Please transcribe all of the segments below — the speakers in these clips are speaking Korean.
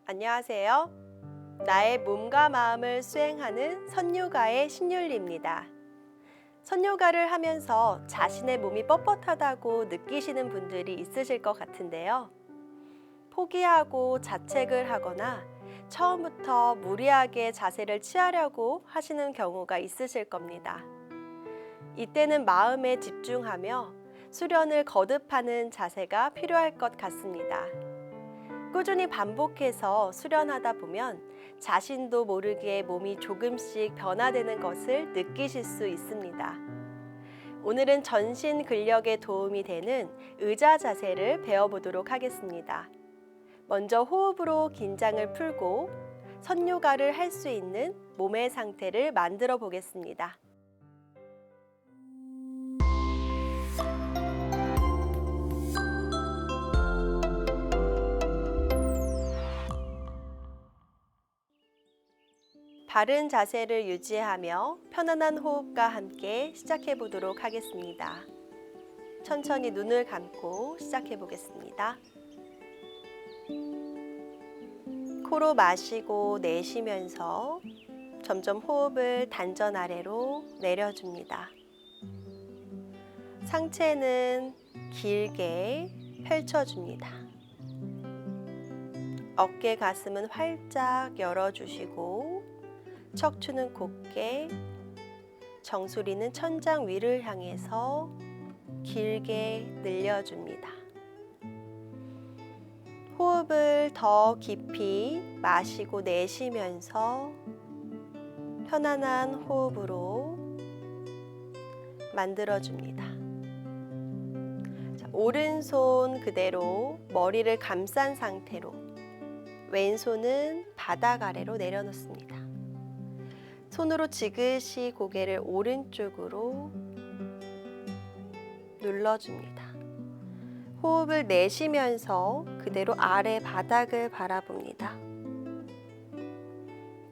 안녕하세요. 나의 몸과 마음을 수행하는 선요가의 신율리입니다. 선요가를 하면서 자신의 몸이 뻣뻣하다고 느끼시는 분들이 있으실 것 같은데요. 포기하고 자책을 하거나 처음부터 무리하게 자세를 취하려고 하시는 경우가 있으실 겁니다. 이때는 마음에 집중하며 수련을 거듭하는 자세가 필요할 것 같습니다. 꾸준히 반복해서 수련하다 보면 자신도 모르게 몸이 조금씩 변화되는 것을 느끼실 수 있습니다. 오늘은 전신 근력에 도움이 되는 의자 자세를 배워보도록 하겠습니다. 먼저 호흡으로 긴장을 풀고 선요가를 할 수 있는 몸의 상태를 만들어 보겠습니다. 바른 자세를 유지하며 편안한 호흡과 함께 시작해 보도록 하겠습니다. 천천히 눈을 감고 시작해 보겠습니다. 코로 마시고 내쉬면서 점점 호흡을 단전 아래로 내려줍니다. 상체는 길게 펼쳐줍니다. 어깨 가슴은 활짝 열어주시고 척추는 곧게, 정수리는 천장 위를 향해서 길게 늘려줍니다. 호흡을 더 깊이 마시고 내쉬면서 편안한 호흡으로 만들어줍니다. 오른손 그대로 머리를 감싼 상태로 왼손은 바닥 아래로 내려놓습니다. 손으로 지그시 고개를 오른쪽으로 눌러줍니다. 호흡을 내쉬면서 그대로 아래 바닥을 바라봅니다.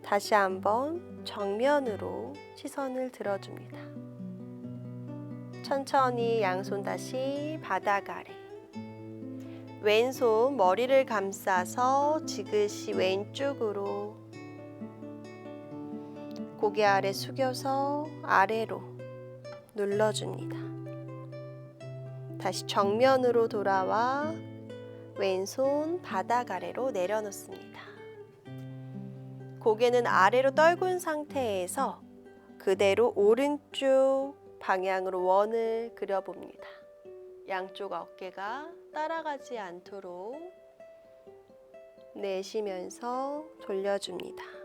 다시 한번 정면으로 시선을 들어줍니다. 천천히 양손 다시 바닥 아래. 왼손 머리를 감싸서 지그시 왼쪽으로 고개 아래 숙여서 아래로 눌러줍니다. 다시 정면으로 돌아와 왼손 바닥 아래로 내려놓습니다. 고개는 아래로 떨군 상태에서 그대로 오른쪽 방향으로 원을 그려봅니다. 양쪽 어깨가 따라가지 않도록 내쉬면서 돌려줍니다.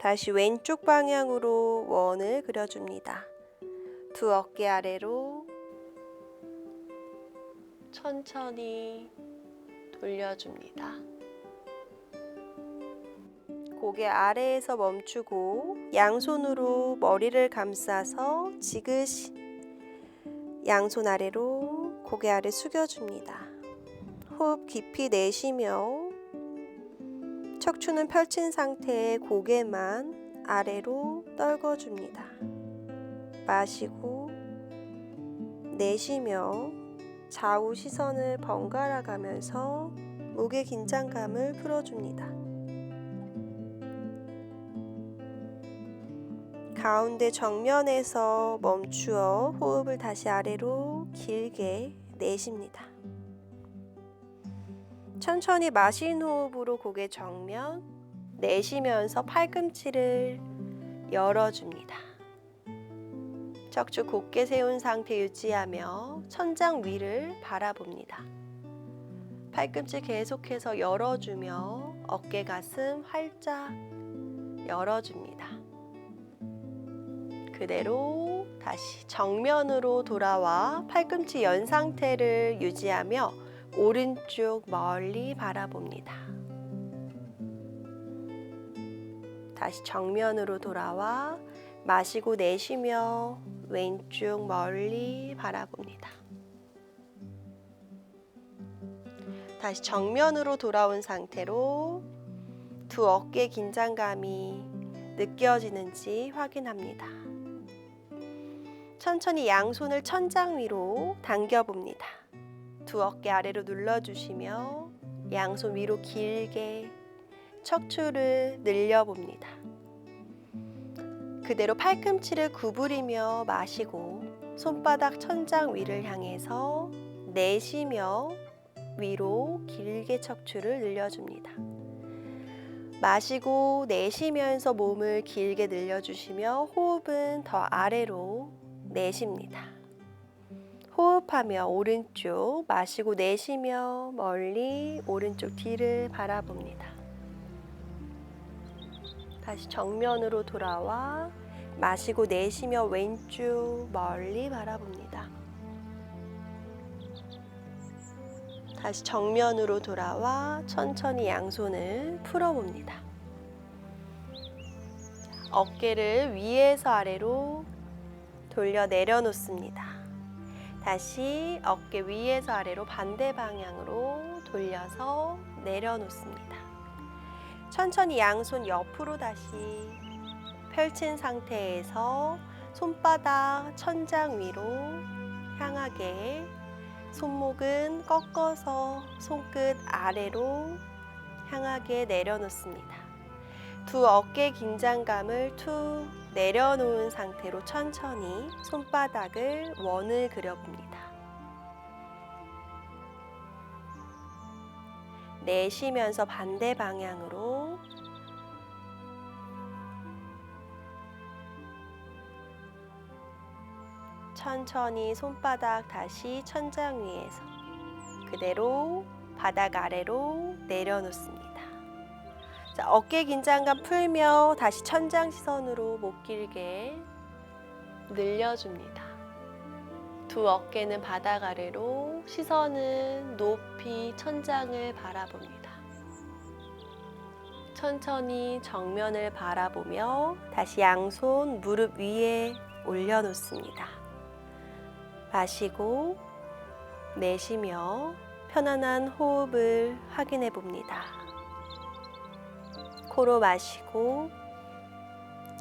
다시 왼쪽 방향으로 원을 그려줍니다. 두 어깨 아래로 천천히 돌려줍니다. 고개 아래에서 멈추고 양손으로 머리를 감싸서 지그시 양손 아래로 고개 아래 숙여줍니다. 호흡 깊이 내쉬며 척추는 펼친 상태에 고개만 아래로 떨궈줍니다. 마시고 내쉬며 좌우 시선을 번갈아 가면서 목의 긴장감을 풀어줍니다. 가운데 정면에서 멈추어 호흡을 다시 아래로 길게 내쉽니다. 천천히 마신 호흡으로 고개 정면, 내쉬면서 팔꿈치를 열어줍니다. 척추 곧게 세운 상태 유지하며 천장 위를 바라봅니다. 팔꿈치 계속해서 열어주며 어깨 가슴 활짝 열어줍니다. 그대로 다시 정면으로 돌아와 팔꿈치 연 상태를 유지하며 오른쪽 멀리 바라봅니다. 다시 정면으로 돌아와 마시고 내쉬며 왼쪽 멀리 바라봅니다. 다시 정면으로 돌아온 상태로 두 어깨 긴장감이 느껴지는지 확인합니다. 천천히 양손을 천장 위로 당겨봅니다. 두 어깨 아래로 눌러주시며 양손 위로 길게 척추를 늘려봅니다. 그대로 팔꿈치를 구부리며 마시고 손바닥 천장 위를 향해서 내쉬며 위로 길게 척추를 늘려줍니다. 마시고 내쉬면서 몸을 길게 늘려주시며 호흡은 더 아래로 내쉽니다. 호흡하며 오른쪽 마시고 내쉬며 멀리 오른쪽 뒤를 바라봅니다. 다시 정면으로 돌아와 마시고 내쉬며 왼쪽 멀리 바라봅니다. 다시 정면으로 돌아와 천천히 양손을 풀어봅니다. 어깨를 위에서 아래로 돌려 내려놓습니다. 다시 어깨 위에서 아래로 반대 방향으로 돌려서 내려놓습니다. 천천히 양손 옆으로 다시 펼친 상태에서 손바닥 천장 위로 향하게 손목은 꺾어서 손끝 아래로 향하게 내려놓습니다. 두 어깨 긴장감을 툭 내려놓은 상태로 천천히 손바닥을 원을 그려봅니다. 내쉬면서 반대 방향으로 천천히 손바닥 다시 천장 위에서 그대로 바닥 아래로 내려놓습니다. 자, 어깨 긴장감 풀며 다시 천장 시선으로 목 길게 늘려줍니다. 두 어깨는 바닥 아래로 시선은 높이 천장을 바라봅니다. 천천히 정면을 바라보며 다시 양손 무릎 위에 올려놓습니다. 마시고 내쉬며 편안한 호흡을 확인해 봅니다. 코로 마시고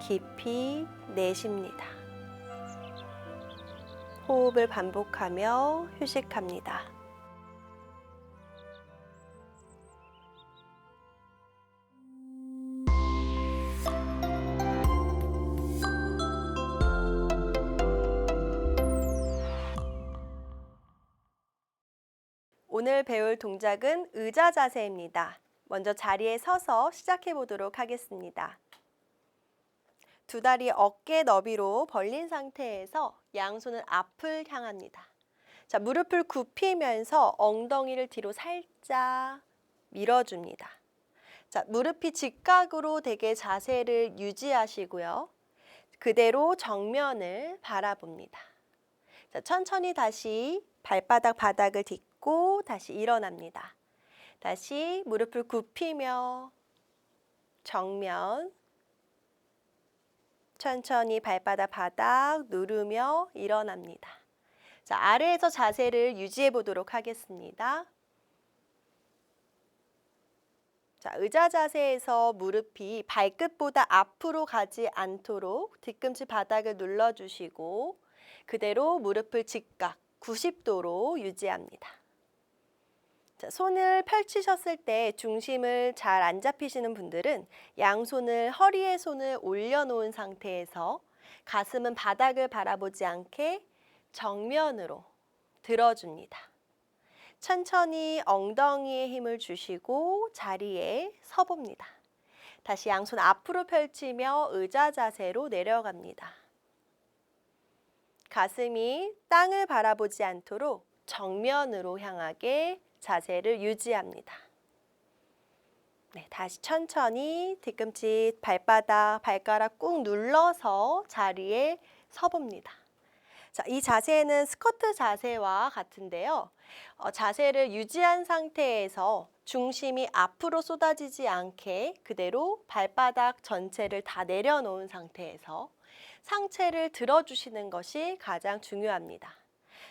깊이 내쉽니다. 호흡을 반복하며 휴식합니다. 오늘 배울 동작은 의자 자세입니다. 먼저 자리에 서서 시작해 보도록 하겠습니다. 두 다리 어깨 너비로 벌린 상태에서 양손은 앞을 향합니다. 자, 무릎을 굽히면서 엉덩이를 뒤로 살짝 밀어줍니다. 자, 무릎이 직각으로 되게 자세를 유지하시고요. 그대로 정면을 바라봅니다. 자, 천천히 다시 발바닥 바닥을 딛고 다시 일어납니다. 다시 무릎을 굽히며 정면, 천천히 발바닥 바닥 누르며 일어납니다. 자, 아래에서 자세를 유지해 보도록 하겠습니다. 자, 의자 자세에서 무릎이 발끝보다 앞으로 가지 않도록 뒤꿈치 바닥을 눌러주시고 그대로 무릎을 직각 90도로 유지합니다. 자, 손을 펼치셨을 때 중심을 잘 안 잡히시는 분들은 양손을 허리에 손을 올려놓은 상태에서 가슴은 바닥을 바라보지 않게 정면으로 들어줍니다. 천천히 엉덩이에 힘을 주시고 자리에 서봅니다. 다시 양손 앞으로 펼치며 의자 자세로 내려갑니다. 가슴이 땅을 바라보지 않도록 정면으로 향하게 자세를 유지합니다. 네, 다시 천천히 뒤꿈치 발바닥, 발가락 꾹 눌러서 자리에 서봅니다. 자, 이 자세는 스쿼트 자세와 같은데요. 자세를 유지한 상태에서 중심이 앞으로 쏟아지지 않게 그대로 발바닥 전체를 다 내려놓은 상태에서 상체를 들어주시는 것이 가장 중요합니다.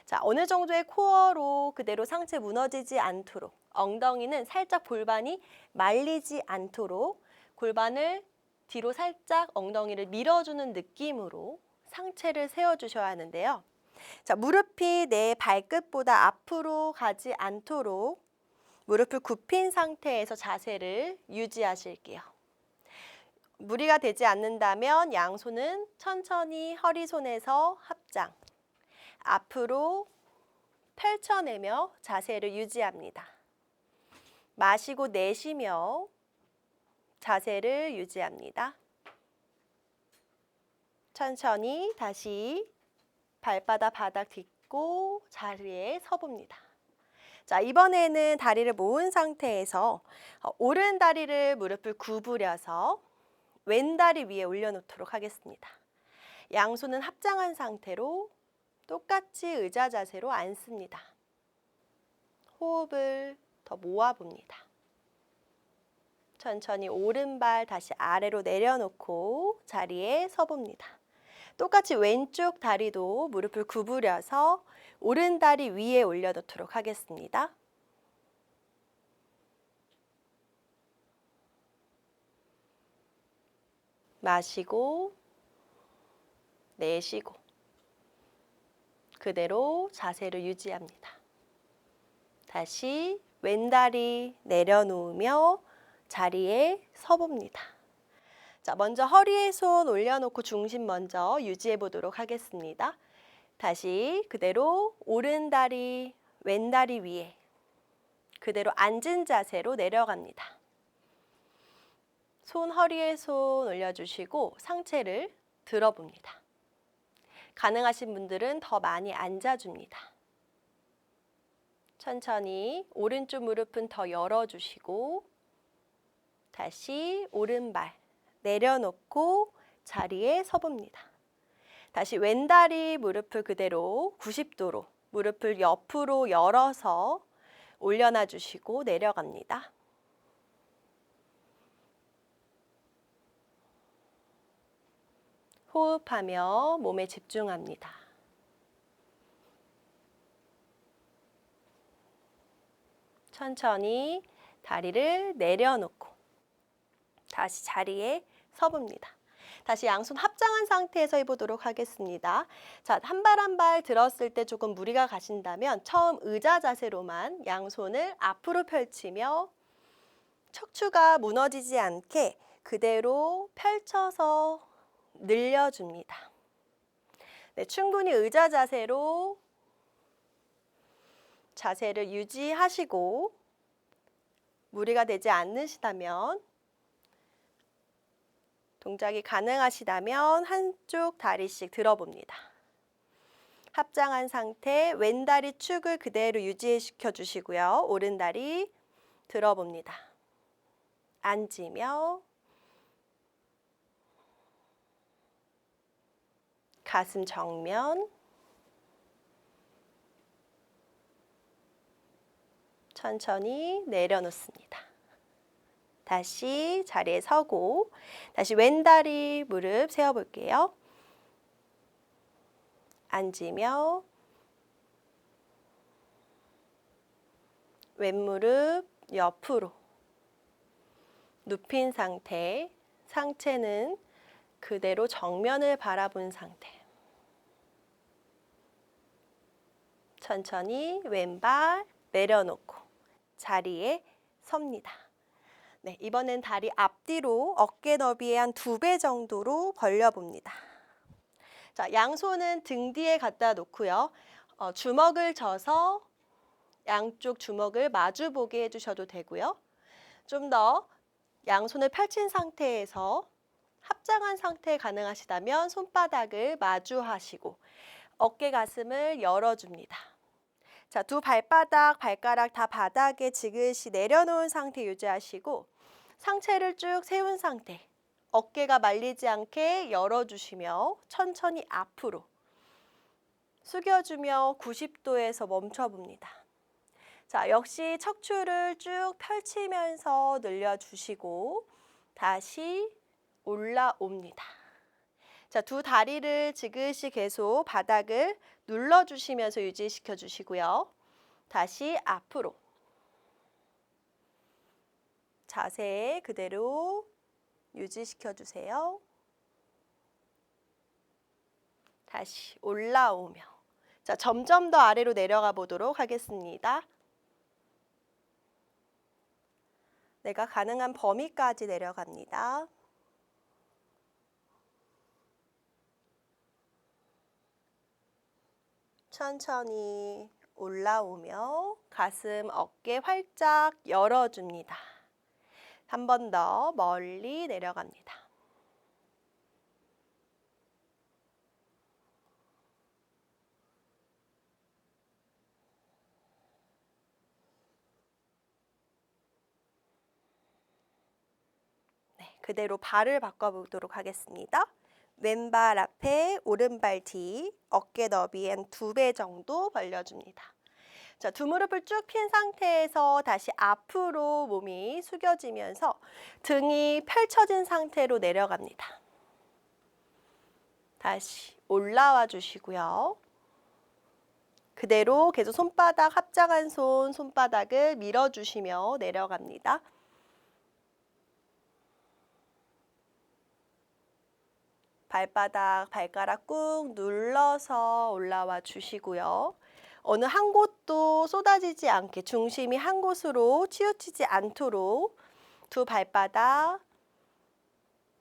자, 어느 정도의 코어로 그대로 상체 무너지지 않도록 엉덩이는 살짝 골반이 말리지 않도록 골반을 뒤로 살짝 엉덩이를 밀어주는 느낌으로 상체를 세워주셔야 하는데요. 자, 무릎이 내 발끝보다 앞으로 가지 않도록 무릎을 굽힌 상태에서 자세를 유지하실게요. 무리가 되지 않는다면 양손은 천천히 허리손에서 합장, 앞으로 펼쳐내며 자세를 유지합니다. 마시고 내쉬며 자세를 유지합니다. 천천히 다시 발바닥 바닥 딛고 자리에 서봅니다. 자, 이번에는 다리를 모은 상태에서 오른 다리를 무릎을 구부려서 왼 다리 위에 올려놓도록 하겠습니다. 양손은 합장한 상태로 똑같이 의자 자세로 앉습니다. 호흡을 더 모아봅니다. 천천히 오른발 다시 아래로 내려놓고 자리에 서봅니다. 똑같이 왼쪽 다리도 무릎을 구부려서 오른 다리 위에 올려놓도록 하겠습니다. 마시고 내쉬고 그대로 자세를 유지합니다. 다시 왼다리 내려놓으며 자리에 서봅니다. 자, 먼저 허리에 손 올려놓고 중심 먼저 유지해 보도록 하겠습니다. 다시 그대로 오른 다리, 왼 다리 위에 그대로 앉은 자세로 내려갑니다. 손 허리에 손 올려주시고 상체를 들어봅니다. 가능하신 분들은 더 많이 앉아줍니다. 천천히 오른쪽 무릎은 더 열어주시고 다시 오른발 내려놓고 자리에 서봅니다. 다시 왼다리 무릎을 그대로 90도로 무릎을 옆으로 열어서 올려놔 주시고 내려갑니다. 호흡하며 몸에 집중합니다. 천천히 다리를 내려놓고 다시 자리에 서봅니다. 다시 양손 합장한 상태에서 해보도록 하겠습니다. 자, 한 발 한 발 들었을 때 조금 무리가 가신다면 처음 의자 자세로만 양손을 앞으로 펼치며 척추가 무너지지 않게 그대로 펼쳐서 늘려줍니다. 네, 충분히 의자 자세로 자세를 유지하시고 무리가 되지 않으시다면 동작이 가능하시다면 한쪽 다리씩 들어봅니다. 합장한 상태 왼다리 축을 그대로 유지시켜 주시고요. 오른다리 들어봅니다. 앉으며 가슴 정면 천천히 내려놓습니다. 다시 자리에 서고 다시 왼다리 무릎 세워볼게요. 앉으며 왼무릎 옆으로 눕힌 상태, 상체는 그대로 정면을 바라본 상태. 천천히 왼발 내려놓고 자리에 섭니다. 네, 이번엔 다리 앞뒤로 어깨 너비의 한 2배 정도로 벌려봅니다. 자, 양손은 등 뒤에 갖다 놓고요. 주먹을 져서 양쪽 주먹을 마주보게 해주셔도 되고요. 좀 더 양손을 펼친 상태에서 합장한 상태 가능하시다면 손바닥을 마주하시고 어깨 가슴을 열어줍니다. 자, 두 발바닥, 발가락 다 바닥에 지그시 내려놓은 상태 유지하시고 상체를 쭉 세운 상태, 어깨가 말리지 않게 열어주시며 천천히 앞으로 숙여주며 90도에서 멈춰봅니다. 자, 역시 척추를 쭉 펼치면서 늘려주시고 다시 올라옵니다. 자, 두 다리를 지그시 계속 바닥을 눌러주시면서 유지시켜 주시고요. 다시 앞으로. 자세 그대로 유지시켜 주세요. 다시 올라오며. 자, 점점 더 아래로 내려가 보도록 하겠습니다. 내가 가능한 범위까지 내려갑니다. 천천히 올라오며 가슴, 어깨 활짝 열어줍니다. 한 번 더 멀리 내려갑니다. 네, 그대로 발을 바꿔보도록 하겠습니다. 왼발 앞에, 오른발 뒤, 어깨 너비 한 2배 정도 벌려줍니다. 자, 두 무릎을 쭉 핀 상태에서 다시 앞으로 몸이 숙여지면서 등이 펼쳐진 상태로 내려갑니다. 다시 올라와 주시고요. 그대로 계속 손바닥, 합장한 손바닥을 밀어주시며 내려갑니다. 발바닥, 발가락 꾹 눌러서 올라와 주시고요. 어느 한 곳도 쏟아지지 않게 중심이 한 곳으로 치우치지 않도록 두 발바닥,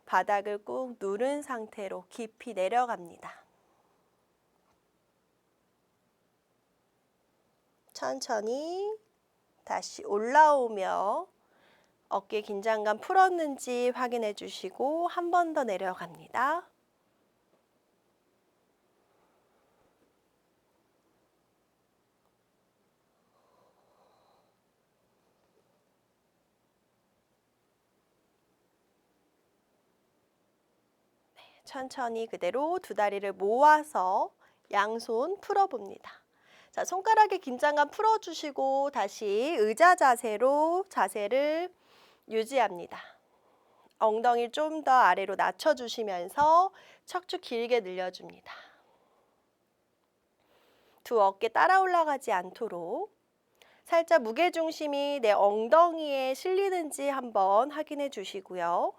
바닥을 꾹 누른 상태로 깊이 내려갑니다. 천천히 다시 올라오며 어깨 긴장감 풀었는지 확인해 주시고 한 번 더 내려갑니다. 천천히 그대로 두 다리를 모아서 양손 풀어봅니다. 자, 손가락에 긴장감 풀어주시고 다시 의자 자세로 자세를 유지합니다. 엉덩이를 좀 더 아래로 낮춰주시면서 척추 길게 늘려줍니다. 두 어깨 따라 올라가지 않도록 살짝 무게중심이 내 엉덩이에 실리는지 한번 확인해 주시고요.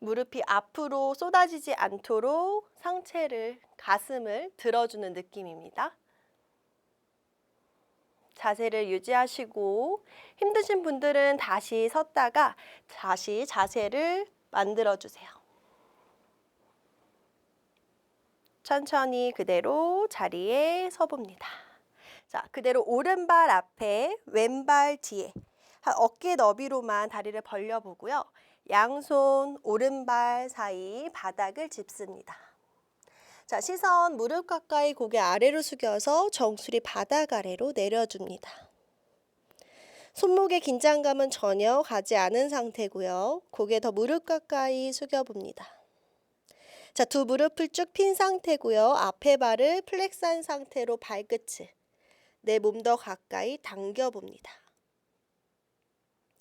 무릎이 앞으로 쏟아지지 않도록 상체를, 가슴을 들어주는 느낌입니다. 자세를 유지하시고 힘드신 분들은 다시 섰다가 다시 자세를 만들어주세요. 천천히 그대로 자리에 서봅니다. 자, 그대로 오른발 앞에, 왼발 뒤에 어깨 너비로만 다리를 벌려보고요. 양손 오른발 사이 바닥을 짚습니다. 자, 시선 무릎 가까이 고개 아래로 숙여서 정수리 바닥 아래로 내려줍니다. 손목의 긴장감은 전혀 가지 않은 상태고요. 고개 더 무릎 가까이 숙여봅니다. 자, 두 무릎을 쭉 핀 상태고요. 앞에 발을 플렉스한 상태로 발끝을 내 몸 더 가까이 당겨봅니다.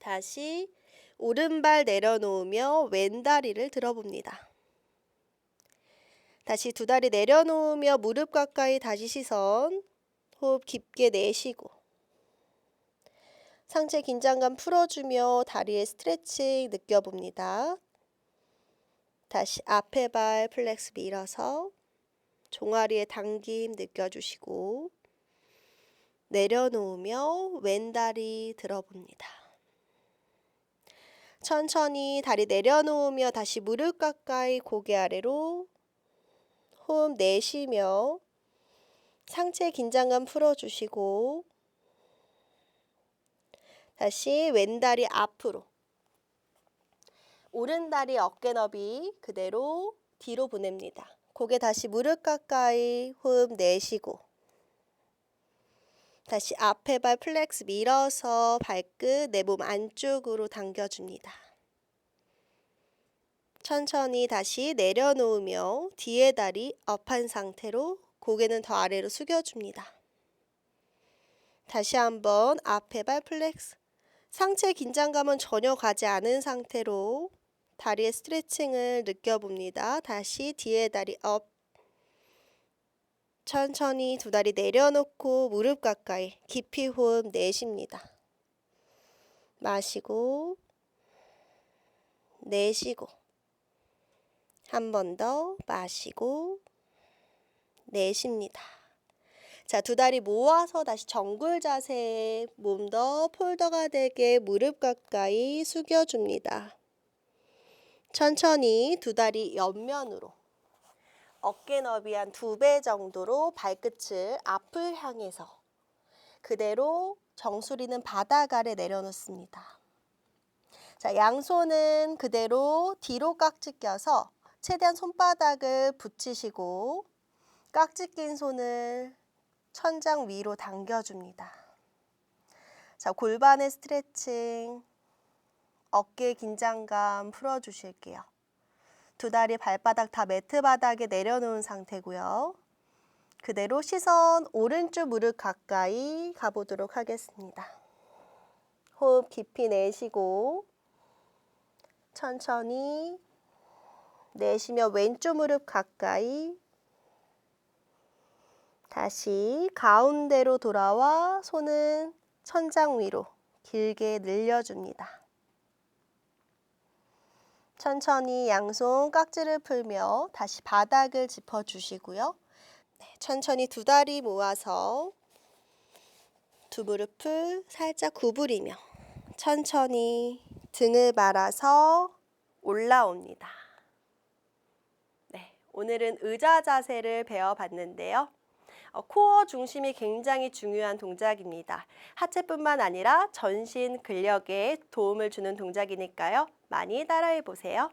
다시 오른발 내려놓으며 왼다리를 들어봅니다. 다시 두 다리 내려놓으며 무릎 가까이 다시 시선, 호흡 깊게 내쉬고 상체 긴장감 풀어주며 다리의 스트레칭 느껴봅니다. 다시 앞에 발 플렉스 밀어서 종아리의 당김 느껴주시고 내려놓으며 왼다리 들어봅니다. 천천히 다리 내려놓으며 다시 무릎 가까이 고개 아래로 호흡 내쉬며 상체 긴장감 풀어주시고 다시 왼다리 앞으로 오른다리 어깨 너비 그대로 뒤로 보냅니다. 고개 다시 무릎 가까이 호흡 내쉬고 다시 앞에 발 플렉스 밀어서 발끝 내 몸 안쪽으로 당겨줍니다. 천천히 다시 내려놓으며 뒤에 다리 업한 상태로 고개는 더 아래로 숙여줍니다. 다시 한번 앞에 발 플렉스, 상체 긴장감은 전혀 가지 않은 상태로 다리의 스트레칭을 느껴봅니다. 다시 뒤에 다리 업, 천천히 두 다리 내려놓고 무릎 가까이 깊이 호흡 내쉽니다. 마시고 내쉬고 한 번 더 마시고 내쉽니다. 자, 두 다리 모아서 다시 정굴 자세, 몸 더 폴더가 되게 무릎 가까이 숙여줍니다. 천천히 두 다리 옆면으로 어깨 너비 한 2배 정도로 발끝을 앞을 향해서 그대로 정수리는 바닥 아래 내려놓습니다. 자, 양손은 그대로 뒤로 깍지 껴서 최대한 손바닥을 붙이시고 깍지 낀 손을 천장 위로 당겨줍니다. 자, 골반의 스트레칭, 어깨 긴장감 풀어주실게요. 두 다리 발바닥 다 매트 바닥에 내려놓은 상태고요. 그대로 시선 오른쪽 무릎 가까이 가보도록 하겠습니다. 호흡 깊이 내쉬고 천천히 내쉬며 왼쪽 무릎 가까이 다시 가운데로 돌아와 손은 천장 위로 길게 늘려줍니다. 천천히 양손 깍지를 풀며 다시 바닥을 짚어주시고요. 네, 천천히 두 다리 모아서 두 무릎을 살짝 구부리며 천천히 등을 말아서 올라옵니다. 네, 오늘은 의자 자세를 배워봤는데요. 코어 중심이 굉장히 중요한 동작입니다. 하체뿐만 아니라 전신 근력에 도움을 주는 동작이니까요. 많이 따라해 보세요.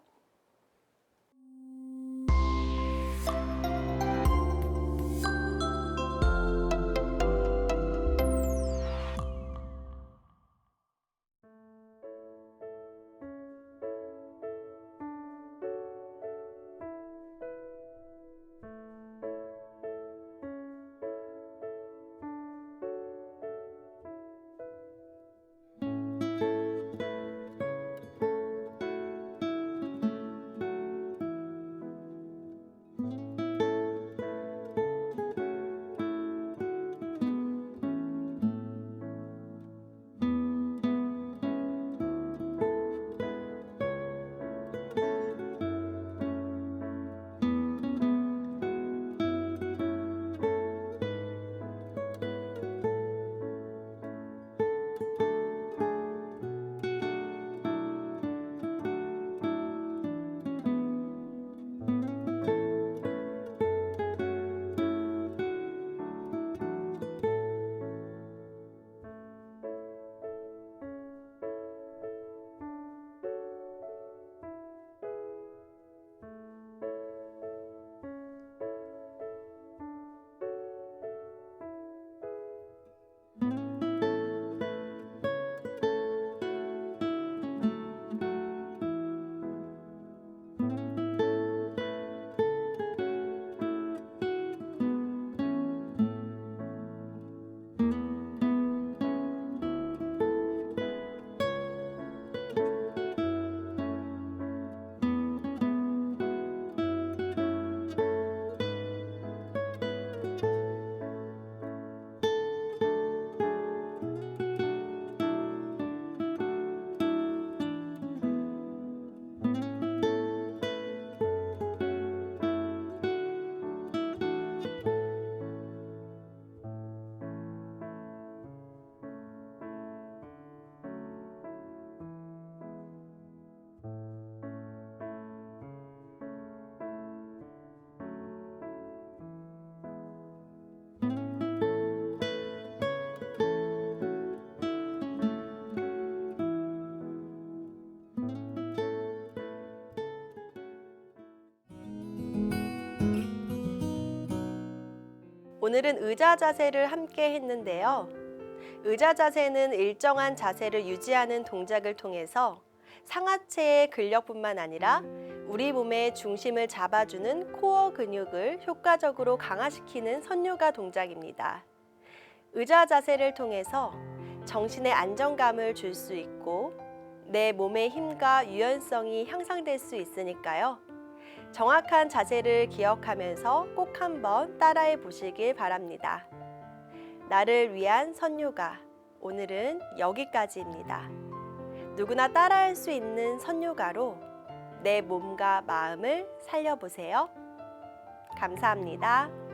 오늘은 의자 자세를 함께 했는데요. 의자 자세는 일정한 자세를 유지하는 동작을 통해서 상하체의 근력뿐만 아니라 우리 몸의 중심을 잡아주는 코어 근육을 효과적으로 강화시키는 선요가 동작입니다. 의자 자세를 통해서 정신의 안정감을 줄 수 있고 내 몸의 힘과 유연성이 향상될 수 있으니까요. 정확한 자세를 기억하면서 꼭 한번 따라해 보시길 바랍니다. 나를 위한 선요가 오늘은 여기까지입니다. 누구나 따라할 수 있는 선요가로 내 몸과 마음을 살려보세요. 감사합니다.